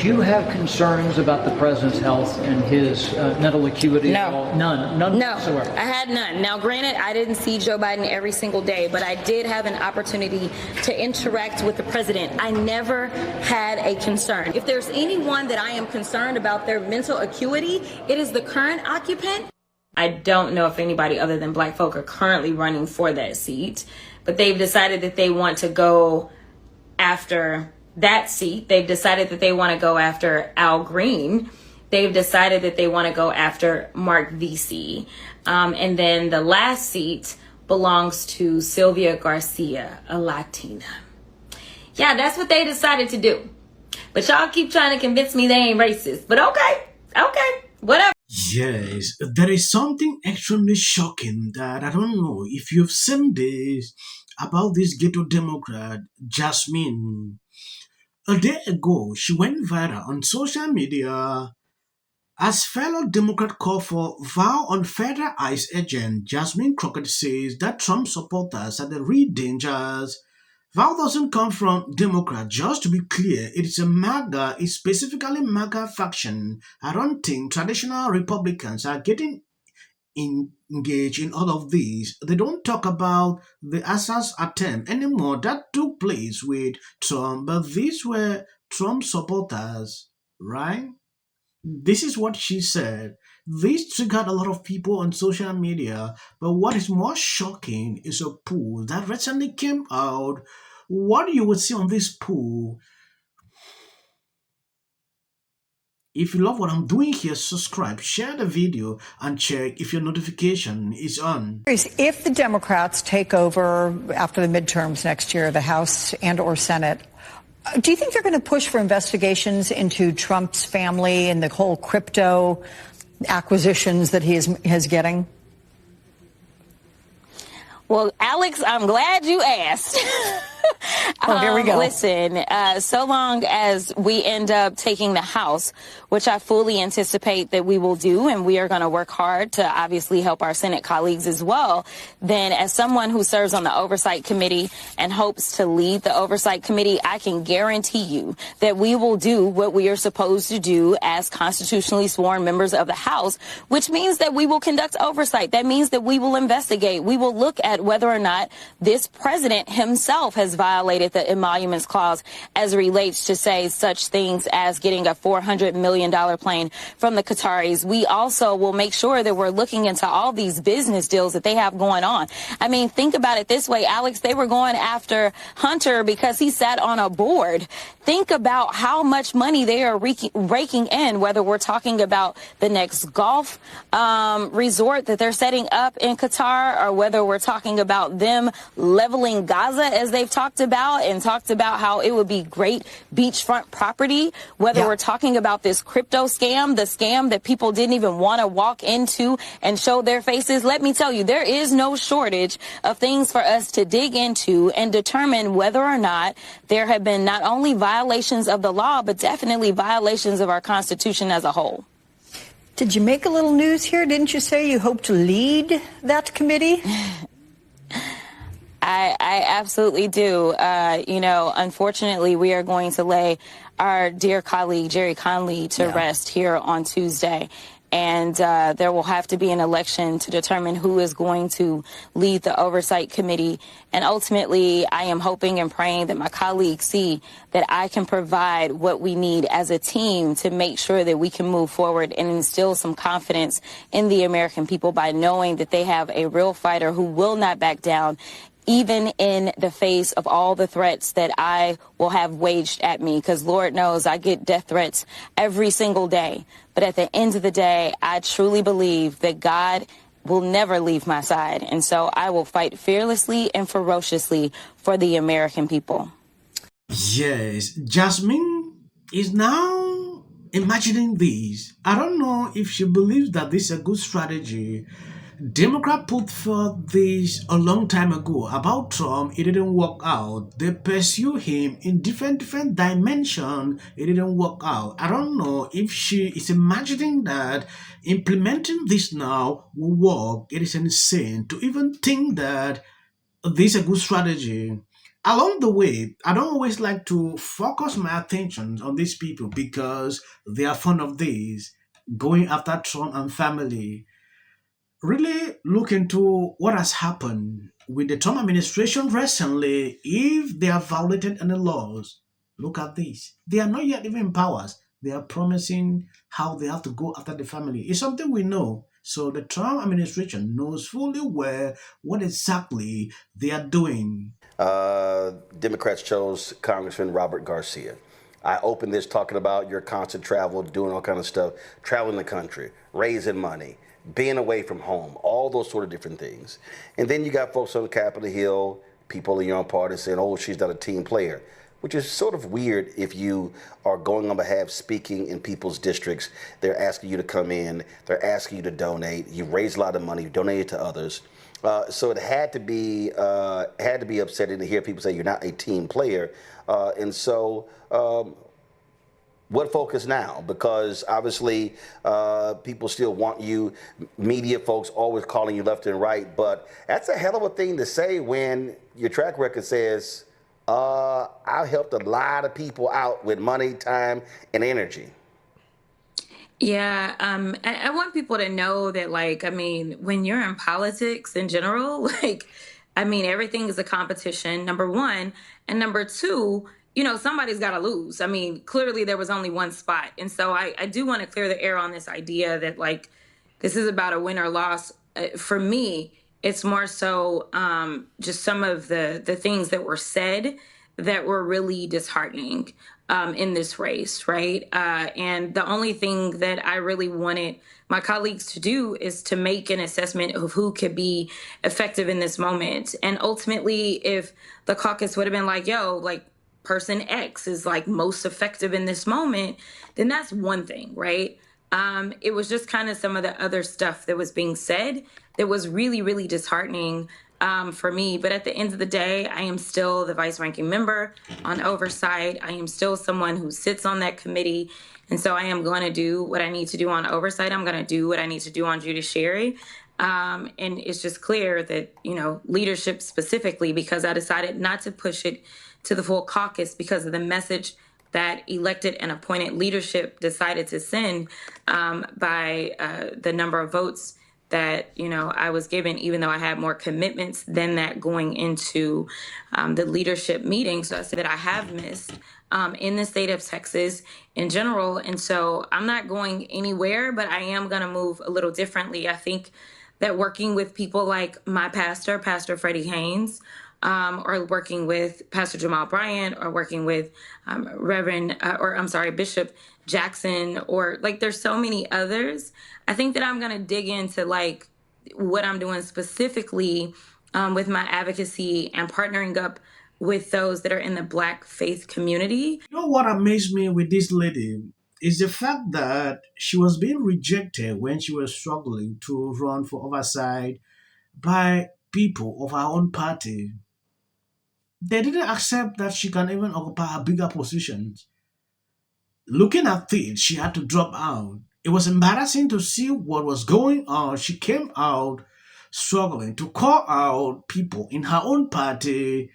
Do you have concerns about the president's health and his mental acuity at all? None No, whatsoever. I had none. Now, granted, I didn't see Joe Biden every single day, but I did have an opportunity to interact with the president. I never had a concern. If there's anyone that I am concerned about their mental acuity, it is the current occupant. I don't know if anybody other than Black folk are currently running for that seat, but they've decided that they want to go after that seat. They've decided that they want to go after Al Green. They've decided that they want to go after Mark Vesey. And then the last seat belongs to Sylvia Garcia, a Latina. Yeah, that's what they decided to do. But y'all keep trying to convince me they ain't racist. But okay, whatever. Yes, there is something extremely shocking that I don't know if you've seen this about this ghetto Democrat, Jasmine. A day ago, she went viral on social media as fellow Democrat call for vow on federal ICE agent. Jasmine Crockett says that Trump supporters are the real dangers. Vow doesn't come from Democrat. Just to be clear, it is a MAGA, it's specifically MAGA faction. I don't think traditional Republicans are getting engaged in all of these. They don't talk about the assassin's attempt anymore that took place with Trump, but these were Trump supporters, right? This is what she said. This triggered a lot of people on social media, but what is more shocking is a poll that recently came out. What you would see on this poll, if you love what I'm doing here, subscribe, share the video, and check if your notification is on. If the Democrats take over after the midterms next year, the House and or Senate, do you think they're going to push for investigations into Trump's family and the whole crypto acquisitions that he is getting? Well, Alex, I'm glad you asked. Oh, here we go. Listen, so long as we end up taking the House, which I fully anticipate that we will do, and we are going to work hard to obviously help our Senate colleagues as well, then as someone who serves on the Oversight Committee and hopes to lead the Oversight Committee, I can guarantee you that we will do what we are supposed to do as constitutionally sworn members of the House, which means that we will conduct oversight. That means that we will investigate. We will look at whether or not this president himself has violated the emoluments clause as it relates to, say, such things as getting a $400 million plane from the Qataris. We also will make sure that we're looking into all these business deals that they have going on. I mean, think about it this way, Alex. They were going after Hunter because he sat on a board. Think about how much money they are raking in, whether we're talking about the next golf resort that they're setting up in Qatar, or whether we're talking about them leveling Gaza, as they've talked about, and talked about how it would be great beachfront property, whether we're talking about this crypto scam, the scam that people didn't even want to walk into and show their faces. Let me tell you, there is no shortage of things for us to dig into and determine whether or not there have been not only violations of the law, but definitely violations of our Constitution as a whole. Did you make a little news here? Didn't you say you hope to lead that committee? I absolutely do. Unfortunately, we are going to lay our dear colleague, Jerry Conley, to rest here on Tuesday. And there will have to be an election to determine who is going to lead the Oversight Committee. And ultimately, I am hoping and praying that my colleagues see that I can provide what we need as a team to make sure that we can move forward and instill some confidence in the American people by knowing that they have a real fighter who will not back down, even in the face of all the threats that I will have waged at me, because Lord knows I get death threats every single day. But at the end of the day, I truly believe that God will never leave my side. And so I will fight fearlessly and ferociously for the American people. Yes, Jasmine is now imagining this. I don't know if she believes that this is a good strategy. Democrat put forth this a long time ago about Trump. It didn't work out. They pursue him in different dimension. It didn't work out. I don't know if she is imagining that implementing this now will work. It is insane to even think that this is a good strategy. Along the way, I don't always like to focus my attention on these people because they are fond of this, going after Trump and family. Really look into what has happened with the Trump administration recently. If they have violated any laws, look at this. They are not yet even in powers. They are promising how they have to go after the family. It's something we know. So the Trump administration knows fully well what exactly they are doing. Democrats chose Congressman Robert Garcia. I opened this talking about your constant travel, doing all kind of stuff, traveling the country, raising money, being away from home, all those sort of different things. And then you got folks on Capitol Hill, people in your own party saying, oh, she's not a team player, which is sort of weird if you are going on behalf speaking in people's districts. They're asking you to come in, they're asking you to donate, you raise a lot of money, you donate it to others. So it had to be upsetting to hear people say you're not a team player. And so what focus now? Because obviously people still want you, media folks always calling you left and right, but that's a hell of a thing to say when your track record says, I helped a lot of people out with money, time, and energy. Yeah, I want people to know that, like, I mean, when you're in politics in general, like, I mean, everything is a competition, number one. And number two, somebody's got to lose. I mean, clearly there was only one spot. And so I do want to clear the air on this idea that, like, this is about a win or loss. For me, it's more so just some of the things that were said that were really disheartening in this race, right? And the only thing that I really wanted my colleagues to do is to make an assessment of who could be effective in this moment. And ultimately, if the caucus would have been like, yo, like, person X is like most effective in this moment, then that's one thing, right? It was just kind of some of the other stuff that was being said that was really, really disheartening for me. But at the end of the day, I am still the vice ranking member on oversight. I am still someone who sits on that committee. And so I am going to do what I need to do on oversight. I'm going to do what I need to do on judiciary. And it's just clear that, leadership specifically, because I decided not to push it to the full caucus because of the message that elected and appointed leadership decided to send by the number of votes that, I was given, even though I had more commitments than that going into the leadership meeting. So I said that I have missed in the state of Texas in general. And so I'm not going anywhere, but I am going to move a little differently. I think that working with people like my pastor, Pastor Freddie Haynes, or working with Pastor Jamal Bryant, or working with Bishop Jackson, or like there's so many others. I think that I'm going to dig into like what I'm doing specifically with my advocacy and partnering up with those that are in the Black faith community. You know what amazed me with this lady is the fact that she was being rejected when she was struggling to run for oversight by people of her own party. They didn't accept that she can even occupy a bigger positions. Looking at it, she had to drop out. It was embarrassing to see what was going on. She came out struggling to call out people in her own party.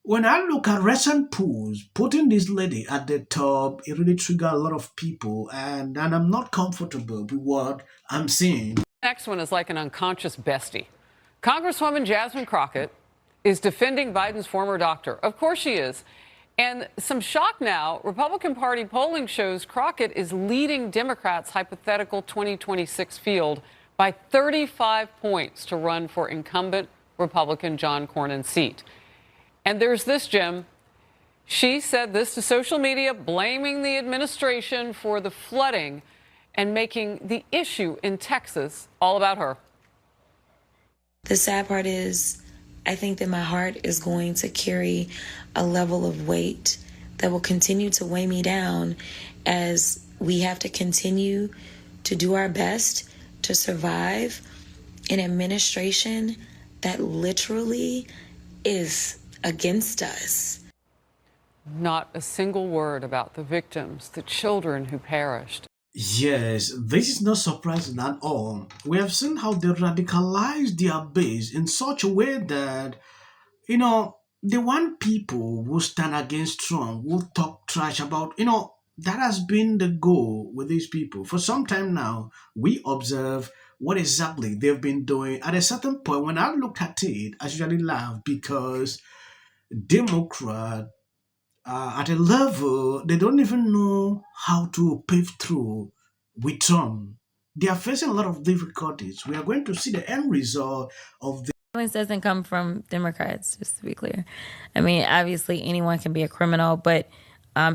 When I look at recent polls, putting this lady at the top, it really triggered a lot of people, and I'm not comfortable with what I'm seeing. Next one is like an unconscious bestie. Congresswoman Jasmine Crockett is defending Biden's former doctor. Of course she is. And some shock now, Republican Party polling shows Crockett is leading Democrats' hypothetical 2026 field by 35 points to run for incumbent Republican John Cornyn's seat. And there's this, Jim. She said this to social media, blaming the administration for the flooding and making the issue in Texas all about her. The sad part is, I think that my heart is going to carry a level of weight that will continue to weigh me down as we have to continue to do our best to survive an administration that literally is against us. Not a single word about the victims, the children who perished. Yes, this is not surprising at all. We have seen how they radicalize their base in such a way that, they want people who stand against Trump, who talk trash about, that has been the goal with these people. For some time now, we observe what exactly they've been doing. At a certain point, when I look at it, I usually laugh because Democrat at a level they don't even know how to pave through with Trump. They are facing a lot of difficulties. We are going to see the end result of Violence doesn't come from Democrats, just to be clear. I mean, obviously anyone can be a criminal, but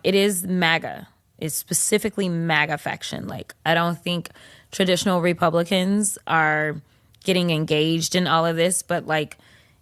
it is MAGA. It's specifically MAGA faction. Like, I don't think traditional Republicans are getting engaged in all of this, but like,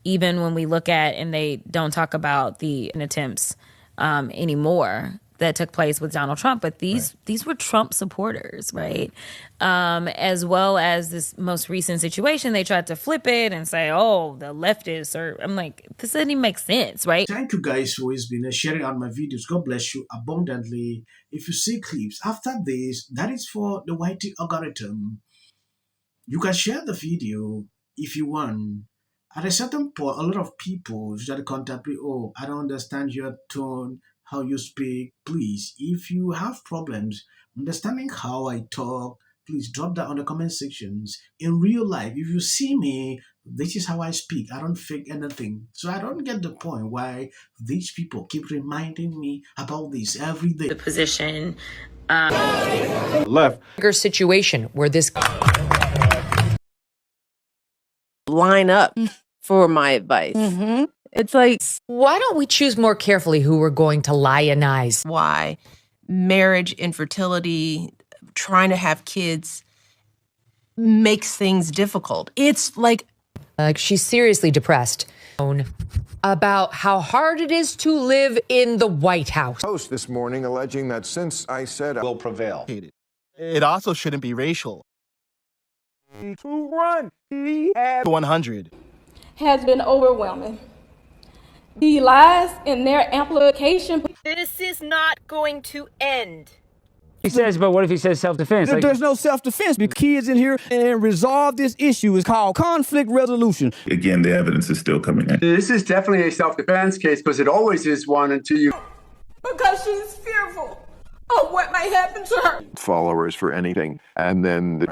even when we look at, and they don't talk about the attempts anymore that took place with Donald Trump, but these were Trump supporters, right? As well as this most recent situation, they tried to flip it and say, oh, the leftists are, I'm like, this doesn't even make sense, right? Thank you guys who has been sharing out my videos. God bless you abundantly. If you see clips after this, that is for the YT algorithm. You can share the video if you want. At a certain point, a lot of people usually contact me, oh, I don't understand your tone, how you speak. Please, if you have problems understanding how I talk, please drop that on the comment sections. In real life, if you see me, this is how I speak. I don't fake anything. So I don't get the point why these people keep reminding me about this every day. The position. Left. Situation where this line up for my advice. It's like, why don't we choose more carefully who we're going to lionize? why marriage, infertility, trying to have kids makes things difficult. It's like She's seriously depressed about how hard it is to live in the White House. Post this morning alleging that since I said Will prevail. It also shouldn't be racial. To run, he had 100. Has been overwhelming. The lies in their amplification. This is not going to end. He says, but what if he says self-defense? There's no self-defense because kids in here and resolve this issue is called conflict resolution. Again, the evidence is still coming in. This is definitely a self-defense case because it always is one until you... Because she's fearful of what might happen to her. Followers for anything. And then the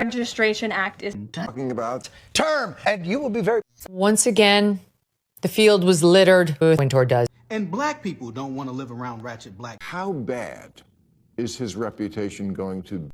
Registration Act is talking about Term, and you will be very... Once again, the field was littered with Wintour does. And black people don't want to live around ratchet black. how bad is his reputation going to